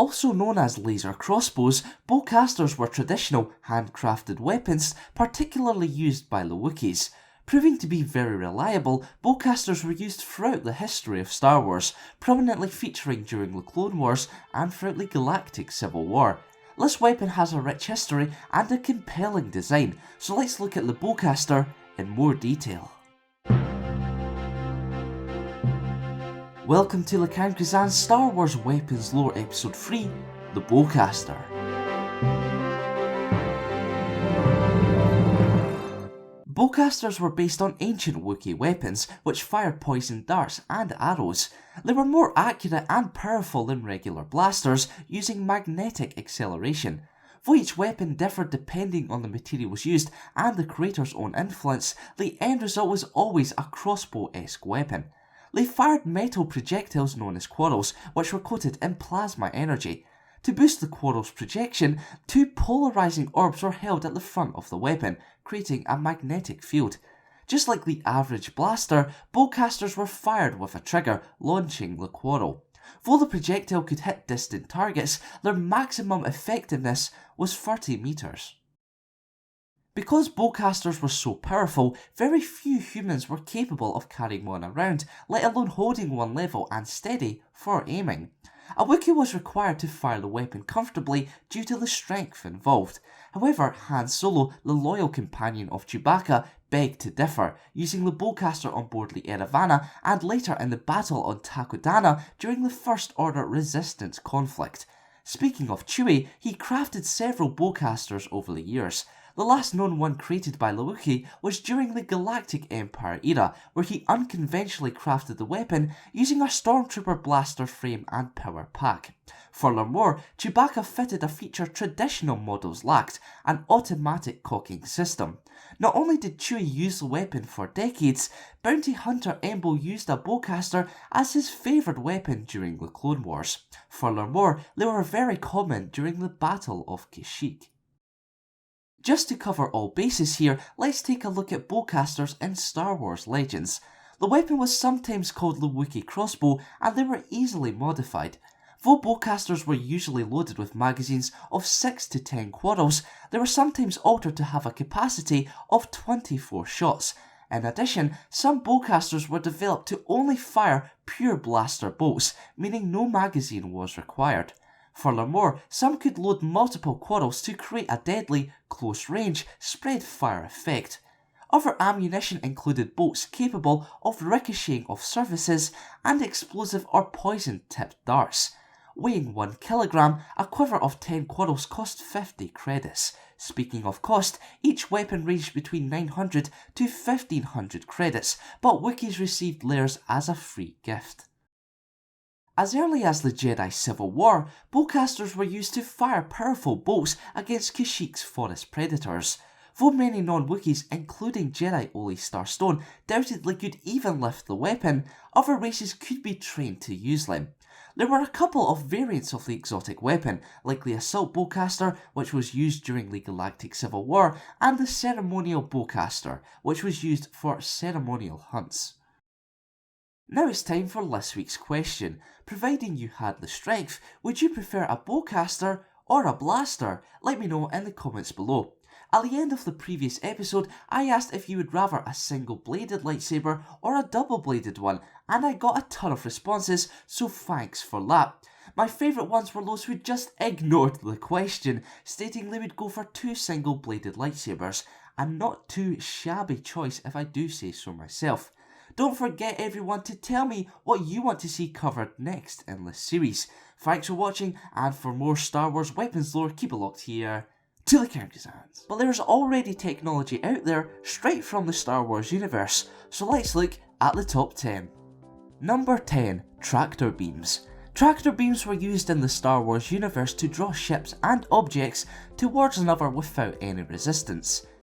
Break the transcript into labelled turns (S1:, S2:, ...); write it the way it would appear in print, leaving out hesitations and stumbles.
S1: Also known as laser crossbows, bowcasters were traditional, handcrafted weapons particularly used by the Wookiees. Proving to be very reliable, bowcasters were used throughout the history of Star Wars, prominently featuring during the Clone Wars and throughout the Galactic Civil War. This weapon has a rich history and a compelling design, so let's look at the bowcaster in more detail. Welcome to Kazan's Star Wars Weapons Lore Episode 3, the Bowcaster. Bowcasters were based on ancient Wookiee weapons which fired poison darts and arrows. They were more accurate and powerful than regular blasters, using magnetic acceleration. Though each weapon differed depending on the materials used and the creator's own influence, the end result was always a crossbow-esque weapon. They fired metal projectiles known as quarrels, which were coated in plasma energy. To boost the quarrel's projection, two polarizing orbs were held at the front of the weapon, creating a magnetic field. Just like the average blaster, bowcasters were fired with a trigger, launching the quarrel. Though the projectile could hit distant targets, their maximum effectiveness was 30 meters. Because bowcasters were so powerful, very few humans were capable of carrying one around, let alone holding one level and steady for aiming. A Wookiee was required to fire the weapon comfortably due to the strength involved. However, Han Solo, the loyal companion of Chewbacca, begged to differ, using the bowcaster on board the Eravana and later in the battle on Takodana during the First Order Resistance conflict. Speaking of Chewie, he crafted several bowcasters over the years. The last known one created by the Wookiee was during the Galactic Empire era, where he unconventionally crafted the weapon using a Stormtrooper blaster frame and power pack. Furthermore, Chewbacca fitted a feature traditional models lacked, an automatic cocking system. Not only did Chewie use the weapon for decades, bounty hunter Embo used a bowcaster as his favoured weapon during the Clone Wars. Furthermore, they were very common during the Battle of Kashyyyk. Just to cover all bases here, let's take a look at bowcasters in Star Wars Legends. The weapon was sometimes called the Wookiee crossbow, and they were easily modified. Though bowcasters were usually loaded with magazines of 6 to 10 quarrels, they were sometimes altered to have a capacity of 24 shots. In addition, some bowcasters were developed to only fire pure blaster bolts, meaning no magazine was required. Furthermore, some could load multiple quarrels to create a deadly, close-range, spread-fire effect. Other ammunition included bolts capable of ricocheting off surfaces and explosive or poison-tipped darts. Weighing 1 kilogram, a quiver of 10 quarrels cost 50 credits. Speaking of cost, each weapon ranged between 900 to 1500 credits, but Wookiees received theirs as a free gift. As early as the Jedi Civil War, bowcasters were used to fire powerful bolts against Kashyyyk's forest predators. Though many non-Wookiees, including Jedi Oli Starstone, doubted they could even lift the weapon, other races could be trained to use them. There were a couple of variants of the exotic weapon, like the assault bowcaster, which was used during the Galactic Civil War, and the ceremonial bowcaster, which was used for ceremonial hunts. Now it's time for this week's question. Providing you had the strength, would you prefer a bowcaster or a blaster? Let me know in the comments below. At the end of the previous episode, I asked if you would rather a single-bladed lightsaber or a double-bladed one, and I got a ton of responses, so thanks for that. My favourite ones were those who just ignored the question, stating they would go for 2 single-bladed lightsabers, and not too shabby choice if I do say so myself. Don't forget everyone to tell me what you want to see covered next in this series. Thanks for watching, and for more Star Wars weapons lore, keep it locked here to the Kazans. But there's already technology out there straight from the Star Wars universe, so let's look at the top 10. Number 10. Tractor beams. Tractor beams were used in the Star Wars universe to draw ships and objects towards another without any resistance.